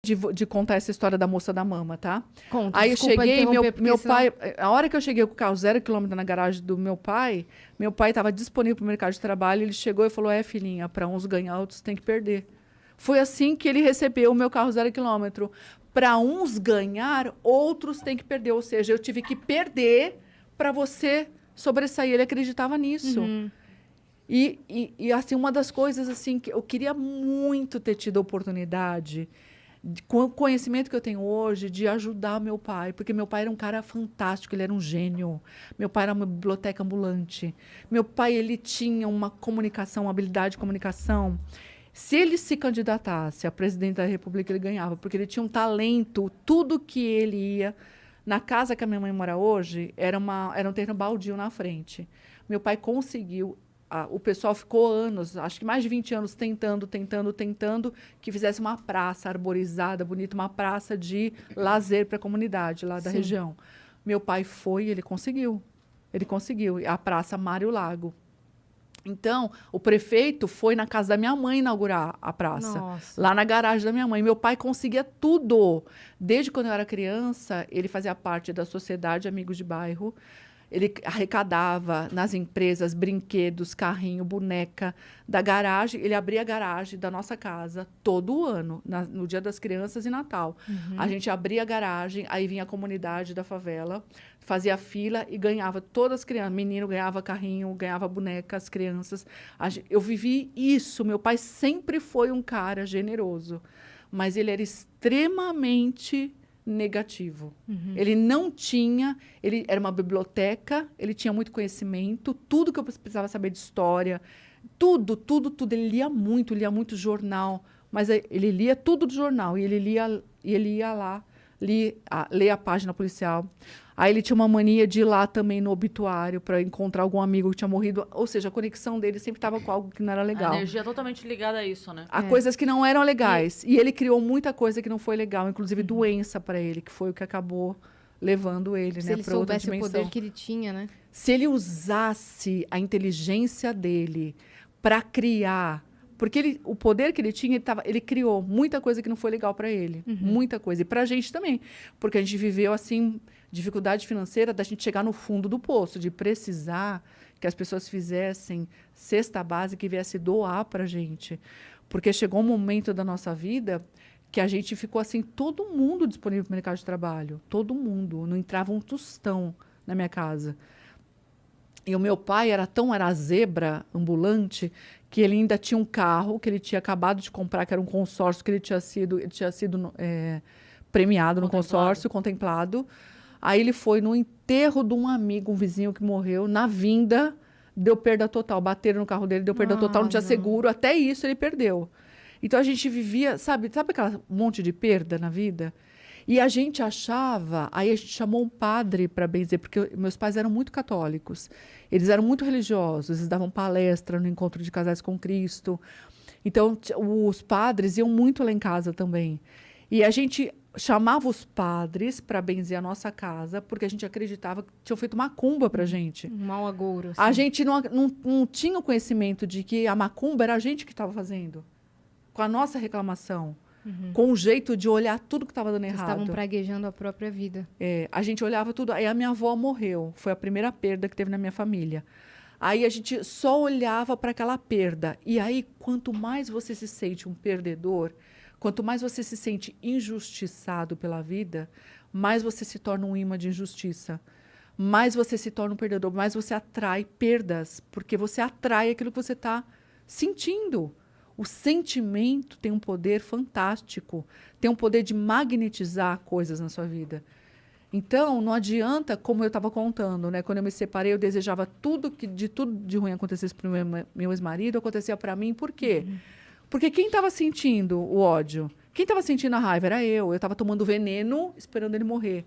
de contar essa história da moça da mama, tá? Conta, Aí eu desculpa cheguei, interromper, porque meu senão- pai... A hora que eu cheguei com o carro 0 km na garagem do meu pai estava disponível para o mercado de trabalho, ele chegou e falou, filhinha, para uns ganhar, outros tem que perder. Foi assim que ele recebeu o meu carro 0 km. Para uns ganhar, outros têm que perder. Ou seja, eu tive que perder para você sobressair. Ele acreditava nisso. Uhum. E, assim, uma das coisas assim que eu queria muito ter tido a oportunidade, com o conhecimento que eu tenho hoje, de ajudar meu pai. Porque meu pai era um cara fantástico, ele era um gênio. Meu pai era uma biblioteca ambulante. Meu pai, ele tinha uma comunicação, uma habilidade de comunicação. Se ele se candidatasse a presidente da República, ele ganhava, porque ele tinha um talento, tudo que ele ia. Na casa que a minha mãe mora hoje, era um terreno baldio na frente. Meu pai conseguiu. O pessoal ficou anos, acho que mais de 20 anos, tentando que fizesse uma praça arborizada, bonita, uma praça de lazer para a comunidade lá da Sim. região. Meu pai foi e ele conseguiu. Ele conseguiu. A Praça Mário Lago. Então, o prefeito foi na casa da minha mãe inaugurar a praça. Nossa. Lá na garagem da minha mãe. Meu pai conseguia tudo. Desde quando eu era criança, ele fazia parte da Sociedade Amigos de Bairro. Ele arrecadava nas empresas brinquedos, carrinho, boneca da garagem. Ele abria a garagem da nossa casa todo ano, no Dia das Crianças e Natal. A gente abria a garagem, aí vinha a comunidade da favela, fazia fila e ganhava todas as crianças. Menino ganhava carrinho, ganhava boneca, as crianças. Eu vivi isso. Meu pai sempre foi um cara generoso, mas ele era extremamente negativo. Ele não tinha, ele era uma biblioteca, ele tinha muito conhecimento, tudo que eu precisava saber de história, tudo. Ele lia muito jornal, mas ele lia tudo do jornal, e ele ia lá, ler a página policial. Aí ele tinha uma mania de ir lá também no obituário para encontrar algum amigo que tinha morrido, ou seja, a conexão dele sempre estava com algo que não era legal. A energia é totalmente ligada a isso, né? A coisas que não eram legais. E ele criou muita coisa que não foi legal, inclusive doença para ele, que foi o que acabou levando ele, Se né, ele para outra soubesse o dimensão. poder que ele tinha, né? Se ele usasse a inteligência dele para criar, porque o poder que ele tinha, ele criou muita coisa que não foi legal para ele, muita coisa. E para a gente também, porque a gente viveu assim dificuldade financeira da gente chegar no fundo do poço, de precisar que as pessoas fizessem cesta básica e viesse doar para a gente. Porque chegou um momento da nossa vida que a gente ficou assim, todo mundo disponível para o mercado de trabalho. Todo mundo. Não entrava um tostão na minha casa. E o meu pai era a zebra ambulante, que ele ainda tinha um carro que ele tinha acabado de comprar, que era um consórcio que ele tinha sido premiado no consórcio, contemplado. Aí ele foi no enterro de um amigo, um vizinho que morreu, na vinda, deu perda total. Bateram no carro dele, deu perda total, não tinha seguro. Até isso ele perdeu. Então a gente vivia, sabe aquele monte de perda na vida? E a gente achava, aí a gente chamou um padre para benzer, porque meus pais eram muito católicos. Eles eram muito religiosos, eles davam palestra no Encontro de Casais com Cristo. Então os padres iam muito lá em casa também. E a gente chamava os padres para benzer a nossa casa, porque a gente acreditava que tinham feito macumba para a gente. Um mau agouro. Assim. A gente não tinha o conhecimento de que a macumba era a gente que estava fazendo, com a nossa reclamação, com o jeito de olhar tudo que estava dando errado. Estavam praguejando a própria vida. A gente olhava tudo. Aí a minha avó morreu, foi a primeira perda que teve na minha família. Aí a gente só olhava para aquela perda. E aí, quanto mais você se sente um perdedor, quanto mais você se sente injustiçado pela vida, mais você se torna um imã de injustiça. Mais você se torna um perdedor, mais você atrai perdas, porque você atrai aquilo que você está sentindo. O sentimento tem um poder fantástico, tem um poder de magnetizar coisas na sua vida. Então, não adianta, como eu estava contando, né? Quando eu me separei, eu desejava tudo de ruim acontecesse para o meu ex-marido, acontecia para mim. Por quê? Porque quem estava sentindo o ódio? Quem estava sentindo a raiva era eu. Eu estava tomando veneno, esperando ele morrer.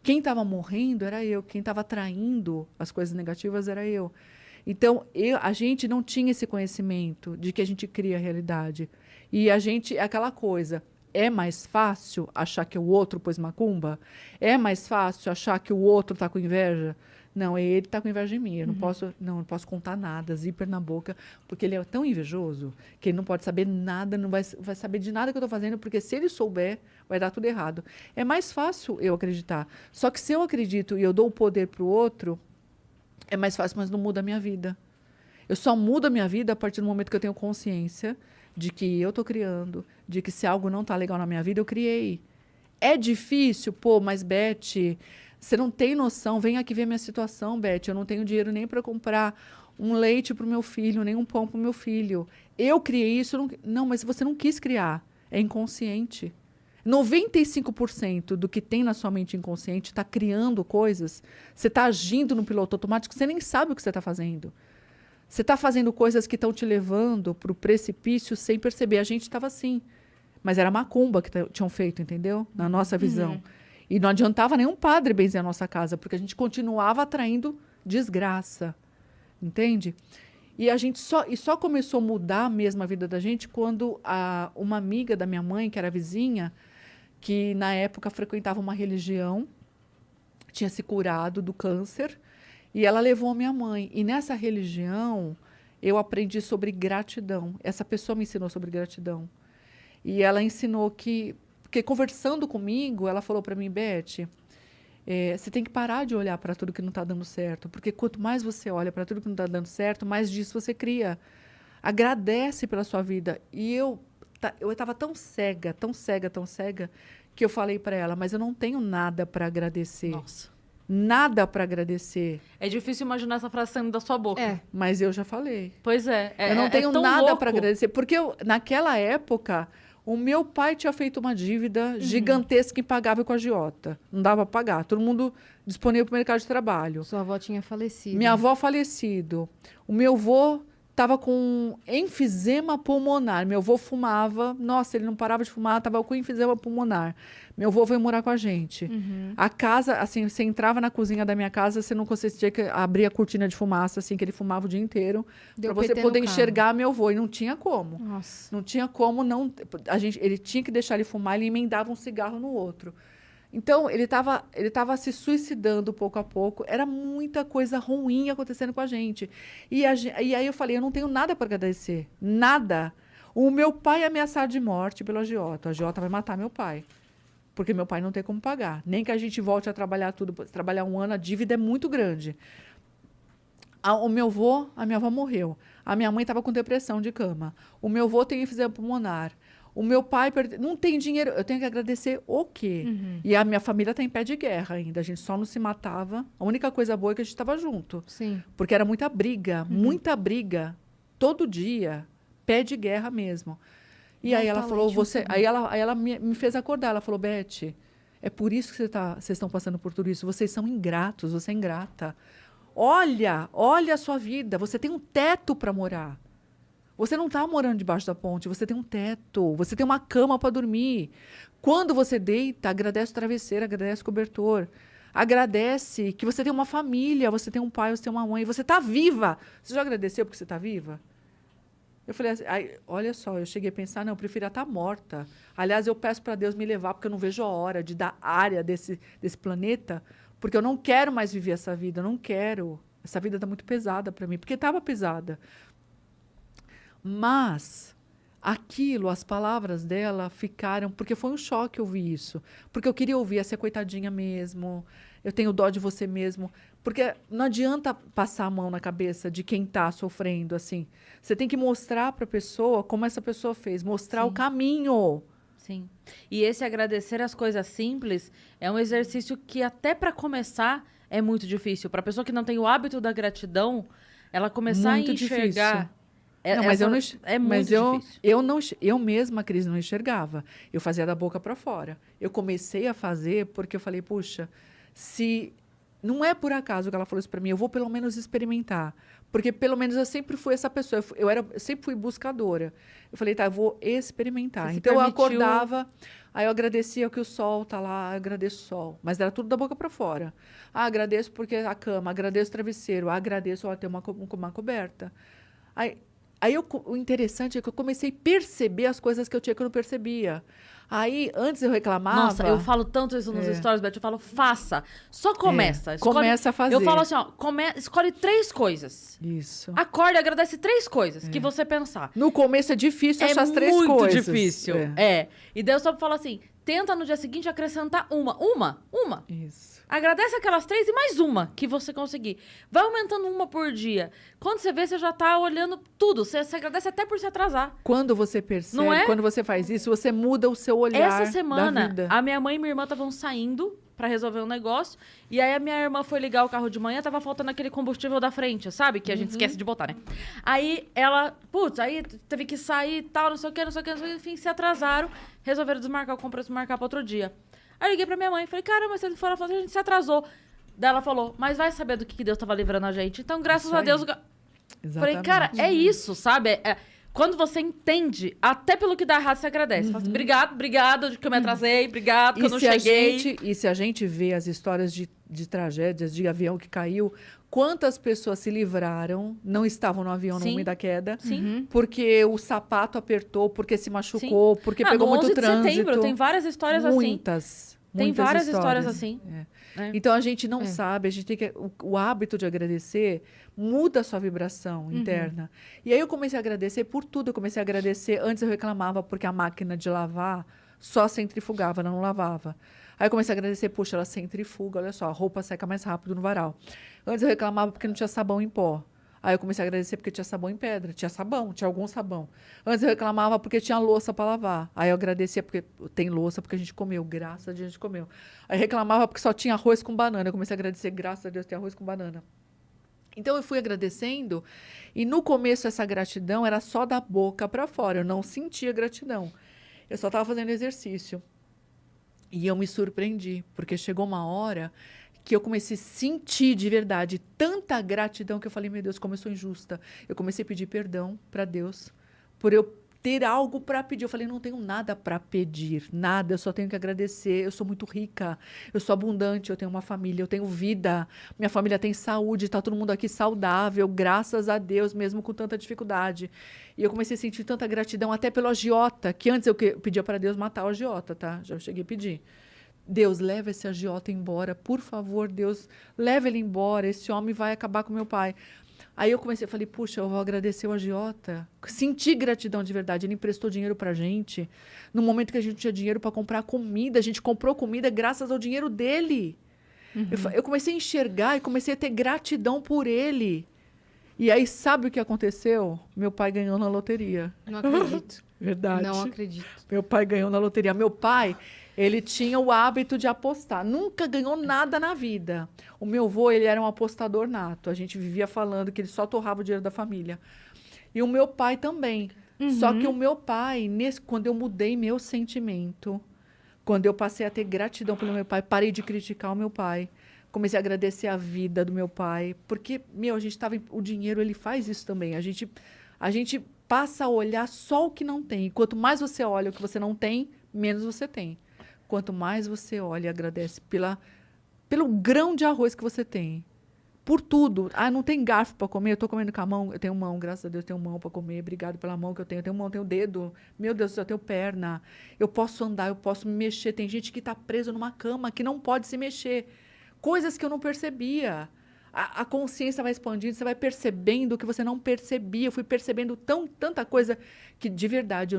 Quem estava morrendo era eu. Quem estava atraindo as coisas negativas era eu. Então, a gente não tinha esse conhecimento de que a gente cria a realidade. E a gente, é aquela coisa, é mais fácil achar que o outro pôs macumba? É mais fácil achar que o outro está com inveja? Não, ele tá com inveja de mim. Eu não posso contar nada, zíper na boca, porque ele é tão invejoso que ele não pode saber nada, não vai saber de nada que eu tô fazendo, porque se ele souber, vai dar tudo errado. É mais fácil eu acreditar. Só que se eu acredito e eu dou o poder pro outro, é mais fácil, mas não muda a minha vida. Eu só mudo a minha vida a partir do momento que eu tenho consciência de que eu tô criando, de que se algo não tá legal na minha vida, eu criei. É difícil, pô, mas Beth, você não tem noção. Vem aqui ver minha situação, Beth. Eu não tenho dinheiro nem para comprar um leite para o meu filho, nem um pão para o meu filho. Eu criei isso. Não, mas você não quis criar. É inconsciente. 95% do que tem na sua mente inconsciente está criando coisas. Você está agindo no piloto automático, você nem sabe o que você está fazendo. Você está fazendo coisas que estão te levando para o precipício sem perceber. A gente estava assim. Mas era macumba que tinham feito, entendeu? Na nossa visão. E não adiantava nenhum padre benzer a nossa casa, porque a gente continuava atraindo desgraça. Entende? E a gente só começou a mudar mesmo a vida da gente quando uma amiga da minha mãe, que era vizinha, que na época frequentava uma religião, tinha se curado do câncer, e ela levou a minha mãe. E nessa religião, eu aprendi sobre gratidão. Essa pessoa me ensinou sobre gratidão. E ela ensinou porque conversando comigo, ela falou para mim, Beth, você tem que parar de olhar para tudo que não está dando certo, porque quanto mais você olha para tudo que não está dando certo, mais disso você cria. Agradece pela sua vida. E eu estava tão cega, tão cega, tão cega, que eu falei para ela, mas eu não tenho nada para agradecer. Nossa. Nada para agradecer. É difícil imaginar essa frase saindo da sua boca. É. Mas eu já falei. Pois é. Eu não tenho tão nada louco. para agradecer. Porque naquela época, o meu pai tinha feito uma dívida gigantesca impagável com a agiota. Não dava para pagar. Todo mundo disponível para o mercado de trabalho. Sua avó tinha falecido. Minha avó falecido. O meu avô estava com enfisema pulmonar. Meu avô fumava. Nossa, ele não parava de fumar, estava com enfisema pulmonar. Meu avô veio morar com a gente. A casa, assim, você entrava na cozinha da minha casa, você não conseguia abrir a cortina de fumaça, assim, que ele fumava o dia inteiro, para você PT no poder carro. enxergar meu avô. E não tinha como. Nossa. Não tinha como não. Ele tinha que deixar ele fumar, ele emendava um cigarro no outro. Então, ele tava se suicidando pouco a pouco. Era muita coisa ruim acontecendo com a gente. E aí eu falei, eu não tenho nada para agradecer. Nada. O meu pai é ameaçado de morte pelo agiota. O agiota vai matar meu pai. Porque meu pai não tem como pagar. Nem que a gente volte a trabalhar trabalhar um ano, a dívida é muito grande. A minha avó morreu. A minha mãe estava com depressão de cama. O meu avô tem enfisema pulmonar. O meu pai não tem dinheiro. Eu tenho que agradecer o quê? E a minha família está em pé de guerra ainda. A gente só não se matava. A única coisa boa é que a gente estava junto. Sim. Porque era muita briga. Todo dia. Pé de guerra mesmo. E aí ela falou, aí ela me fez acordar. Ela falou, Beth, é por isso que vocês estão passando por tudo isso. Vocês são ingratos, você é ingrata. Olha a sua vida. Você tem um teto para morar. Você não está morando debaixo da ponte, você tem um teto, você tem uma cama para dormir. Quando você deita, agradece o travesseiro, agradece o cobertor. Agradece que você tem uma família, você tem um pai, você tem uma mãe, você está viva. Você já agradeceu porque você está viva? Eu falei assim, olha só, eu cheguei a pensar, não, eu preferia estar morta. Aliás, eu peço para Deus me levar, porque eu não vejo a hora de dar área desse planeta, porque eu não quero mais viver essa vida, eu não quero. Essa vida está muito pesada para mim, porque estava pesada. Mas as palavras dela ficaram... Porque foi um choque ouvir isso. Porque eu queria ouvir essa coitadinha mesmo. Eu tenho dó de você mesmo. Porque não adianta passar a mão na cabeça de quem está sofrendo, assim. Você tem que mostrar para a pessoa como essa pessoa fez. Mostrar o caminho. Sim. E esse agradecer as coisas simples é um exercício que até para começar é muito difícil. Para a pessoa que não tem o hábito da gratidão, ela começar Muito a enxergar... difícil. É muito difícil. Eu mesma, Cris, não enxergava. Eu fazia da boca para fora. Eu comecei a fazer porque eu falei, puxa, se não é por acaso que ela falou isso para mim, eu vou pelo menos experimentar. Porque pelo menos eu sempre fui essa pessoa, eu sempre fui buscadora. Eu falei, tá, eu vou experimentar. Você Então eu permitiu... acordava, aí eu agradecia que o sol tá lá, eu agradeço o sol. Mas era tudo da boca para fora. Agradeço porque a cama, agradeço o travesseiro, agradeço ter uma coberta. Aí Aí o interessante é que eu comecei a perceber as coisas que eu tinha que eu não percebia. Aí, antes eu reclamava... Nossa, eu falo tanto isso nos stories, Beth. Eu falo, faça. Só começa. Começa a fazer. Eu falo assim, ó, escolhe 3 coisas. Isso. Acorde e agradece 3 coisas que você pensar. No começo é difícil achar as 3 muito coisas. difícil. É. E daí eu só falo assim, tenta no dia seguinte acrescentar uma. Uma. Isso. Agradece aquelas 3 e mais uma que você conseguir. Vai aumentando uma por dia. Quando você vê, você já tá olhando tudo. Você agradece até por se atrasar. Quando você percebe, Não é? quando você faz isso, você muda o seu olhar Essa semana, da vida. a minha mãe e minha irmã estavam saindo pra resolver um negócio. E aí a minha irmã foi ligar o carro de manhã, tava faltando aquele combustível da frente, sabe? Que a gente esquece de botar, né? Aí ela, aí teve que sair e tal, não sei o que, enfim, se atrasaram. Resolveram desmarcar o compromisso, marcar pra outro dia. Aí eu liguei pra minha mãe e falei, cara, mas se ele for, ela falou, a gente se atrasou. Daí ela falou, mas vai saber do que Deus tava livrando a gente. Então, graças Isso a aí. Deus... Exatamente. Falei, cara, é isso, sabe? Quando você entende, até pelo que dá errado, você agradece. Fala assim, obrigado de que eu me atrasei, obrigado que eu não cheguei. E se a gente vê as histórias de tragédias, de avião que caiu, quantas pessoas se livraram, não estavam no avião no Sim. momento da queda, Sim. porque o sapato apertou, porque se machucou, porque pegou no muito 11 de trânsito. setembro, tem várias histórias assim. Muitas Várias histórias assim. É. Então a gente não sabe, a gente tem que o hábito de agradecer muda a sua vibração interna. E aí eu comecei a agradecer por tudo, eu comecei a agradecer, antes eu reclamava porque a máquina de lavar só centrifugava, não lavava. Aí eu comecei a agradecer, puxa, ela centrifuga, olha só, a roupa seca mais rápido no varal. Antes eu reclamava porque não tinha sabão em pó. Aí eu comecei a agradecer porque tinha sabão em pedra, tinha sabão, tinha algum sabão. Antes eu reclamava porque tinha louça para lavar. Aí eu agradecia porque tem louça porque a gente comeu, graças a Deus a gente comeu. Aí eu reclamava porque só tinha arroz com banana. Eu comecei a agradecer, graças a Deus tem arroz com banana. Então eu fui agradecendo e no começo essa gratidão era só da boca para fora, eu não sentia gratidão. Eu só estava fazendo exercício. E eu me surpreendi, porque chegou uma hora que eu comecei a sentir de verdade tanta gratidão que eu falei, meu Deus, como eu sou injusta. Eu comecei a pedir perdão para Deus por eu ter algo para pedir. Eu falei, não tenho nada para pedir, nada, eu só tenho que agradecer. Eu sou muito rica, eu sou abundante, eu tenho uma família, eu tenho vida, minha família tem saúde, tá todo mundo aqui saudável, graças a Deus, mesmo com tanta dificuldade. E eu comecei a sentir tanta gratidão até pelo agiota, que antes eu pedia para Deus matar o agiota, tá? Já cheguei a pedir. Deus, leva esse agiota embora, por favor, Deus, leva ele embora, esse homem vai acabar com meu pai. Aí eu comecei, falei, puxa, eu vou agradecer o agiota. Senti gratidão de verdade, ele emprestou dinheiro pra gente. No momento que a gente não tinha dinheiro para comprar comida, a gente comprou comida graças ao dinheiro dele. Eu comecei a enxergar e comecei a ter gratidão por ele. E aí, sabe o que aconteceu? Meu pai ganhou na loteria. Não acredito. Verdade. Não acredito. Meu pai ganhou na loteria. Meu pai, ele tinha o hábito de apostar. Nunca ganhou nada na vida. O meu avô, ele era um apostador nato. A gente vivia falando que ele só torrava o dinheiro da família. E o meu pai também. Só que o meu pai, quando eu mudei meu sentimento, quando eu passei a ter gratidão pelo meu pai, parei de criticar o meu pai. Comecei a agradecer a vida do meu pai. Porque, a gente estava... O dinheiro, ele faz isso também. A gente passa a olhar só o que não tem. Quanto mais você olha o que você não tem, menos você tem. Quanto mais você olha e agradece pelo grão de arroz que você tem. Por tudo. Ah, não tem garfo para comer? Eu estou comendo com a mão. Eu tenho mão, graças a Deus, eu tenho mão para comer. Obrigado pela mão que eu tenho. Eu tenho mão, eu tenho dedo. Meu Deus do céu, eu tenho perna. Eu posso andar, eu posso me mexer. Tem gente que está preso numa cama, que não pode se mexer. Coisas que eu não percebia. A consciência vai expandindo, você vai percebendo o que você não percebia. Eu fui percebendo tanta coisa que, de verdade,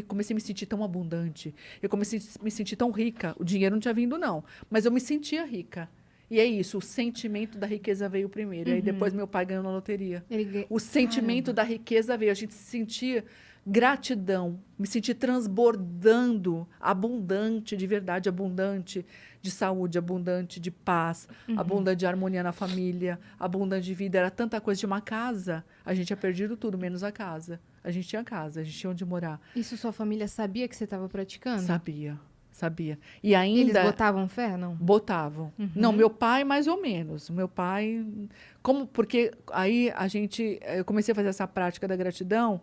comecei a me sentir tão abundante. Eu comecei a me sentir tão rica. O dinheiro não tinha vindo, não. Mas eu me sentia rica. E é isso, o sentimento da riqueza veio primeiro. E aí depois meu pai ganhou na loteria. O sentimento da riqueza veio. A gente se sentia gratidão, me sentir transbordando, abundante, de verdade, abundante de saúde, abundante de paz, abundante de harmonia na família, abundante de vida. Era tanta coisa. De uma casa, a gente tinha perdido tudo, menos a casa. A gente tinha casa, a gente tinha onde morar. Isso sua família sabia que você estava praticando? Sabia. E ainda... Eles botavam fé, não? Botavam. Não, meu pai mais ou menos. Meu pai... Porque aí eu comecei a fazer essa prática da gratidão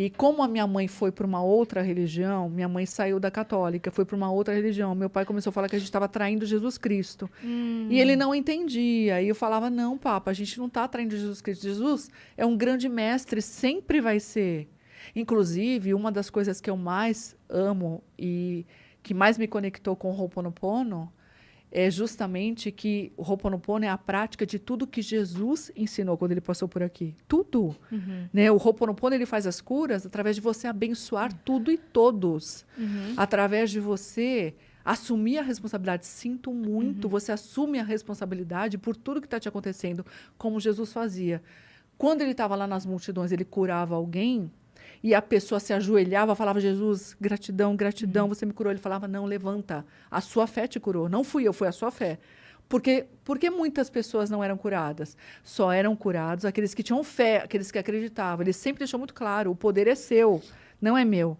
E como a minha mãe foi para uma outra religião, minha mãe saiu da católica, foi para uma outra religião. Meu pai começou a falar que a gente estava traindo Jesus Cristo. E ele não entendia. E eu falava, não, papa, a gente não está traindo Jesus Cristo. Jesus é um grande mestre, sempre vai ser. Inclusive, uma das coisas que eu mais amo e que mais me conectou com o Ho'oponopono é justamente que o Ho'oponopono é a prática de tudo que Jesus ensinou quando ele passou por aqui. Tudo. Né? O Ho'oponopono, ele faz as curas através de você abençoar tudo e todos. Através de você assumir a responsabilidade. Sinto muito, você assume a responsabilidade por tudo que está te acontecendo, como Jesus fazia. Quando ele estava lá nas multidões, ele curava alguém, e a pessoa se ajoelhava, falava, Jesus, gratidão, gratidão, você me curou. Ele falava, não, levanta, a sua fé te curou. Não fui eu, foi a sua fé. Porque muitas pessoas não eram curadas? Só eram curados aqueles que tinham fé, aqueles que acreditavam. Ele sempre deixou muito claro, o poder é seu, não é meu.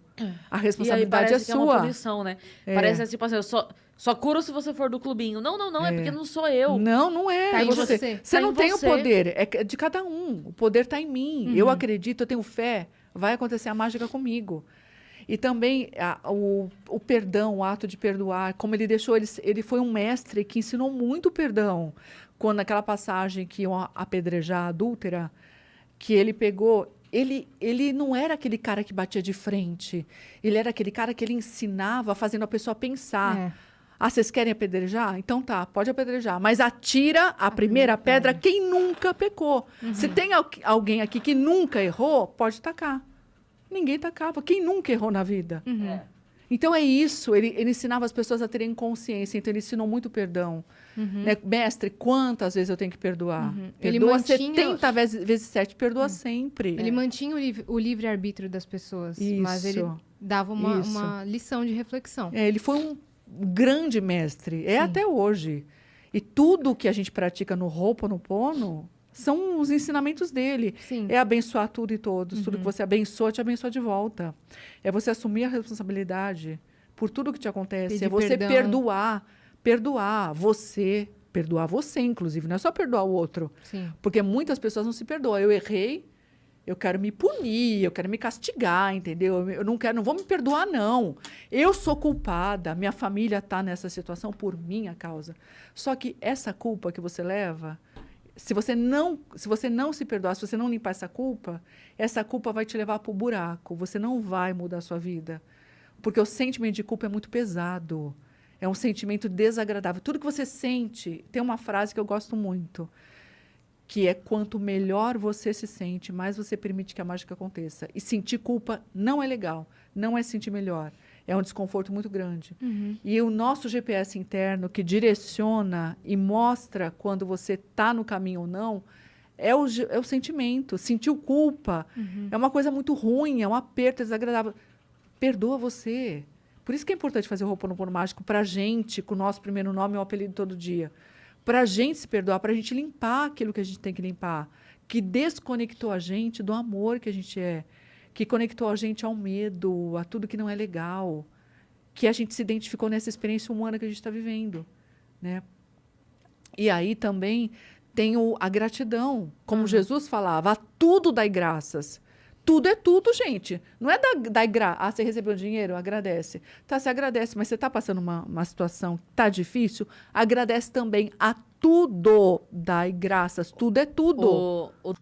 A responsabilidade e aí é parece que é uma sua. punição, né? Parece tipo assim, eu só curo se você for do clubinho. Não, é porque não sou eu. Não é. Tá em você você. você Tá não em tem você. o poder, é de cada um. O poder está em mim. Eu acredito, eu tenho fé, vai acontecer a mágica comigo. E também o perdão, o ato de perdoar, como ele deixou, ele foi um mestre que ensinou muito perdão. Quando naquela passagem que iam apedrejar a adúltera, que ele pegou, ele não era aquele cara que batia de frente, ele era aquele cara que ele ensinava, fazendo a pessoa pensar. Ah, vocês querem apedrejar? Então tá, pode apedrejar. Mas atira a primeira pedra quem nunca pecou. Se tem alguém aqui que nunca errou, pode tacar. Ninguém tacava. Quem nunca errou na vida? Então é isso. Ele ensinava as pessoas a terem consciência. Então ele ensinou muito perdão. Né? Mestre, quantas vezes eu tenho que perdoar? Ele Perdoa mantinha- 70 vezes 7. Perdoa sempre. Ele mantinha o livre-arbítrio das pessoas, mas ele Isso. dava Isso. uma lição de reflexão. Ele foi um grande mestre. É até hoje. E tudo que a gente pratica no Ho'oponopono são os ensinamentos dele. Sim. É abençoar tudo e todos. Tudo que você abençoa, te abençoa de volta. É você assumir a responsabilidade por tudo que te acontece. Pedir É você perdão. perdoar você, inclusive. Não é só perdoar o outro. Sim. Porque muitas pessoas não se perdoam. Eu errei, eu quero me punir, eu quero me castigar, entendeu? Eu não vou me perdoar, não. Eu sou culpada, minha família está nessa situação por minha causa. Só que essa culpa que você leva, se você não se perdoar, se você não limpar essa culpa vai te levar para o buraco. Você não vai mudar a sua vida. Porque o sentimento de culpa é muito pesado. É um sentimento desagradável. Tudo que você sente, tem uma frase que eu gosto muito, que é quanto melhor você se sente, mais você permite que a mágica aconteça. E sentir culpa não é legal, não é sentir melhor. É um desconforto muito grande. E o nosso GPS interno, que direciona e mostra quando você está no caminho ou não, é o sentimento. Sentiu culpa é uma coisa muito ruim, é um aperto, é desagradável. Perdoa você. Por isso que é importante fazer o Ho'oponopono mágico para a gente, com o nosso primeiro nome e o apelido todo dia. Para a gente se perdoar, para a gente limpar aquilo que a gente tem que limpar, que desconectou a gente do amor que a gente é, que conectou a gente ao medo, a tudo que não é legal, que a gente se identificou nessa experiência humana que a gente está vivendo, né? E aí também tem a gratidão, como Jesus falava, a tudo dai graças. Tudo é tudo, gente. Não é dar graça. Ah, você recebeu dinheiro? Agradece. Tá, você agradece, mas você está passando uma situação que tá difícil? Agradece também. A tudo dai graças. Tudo é tudo. O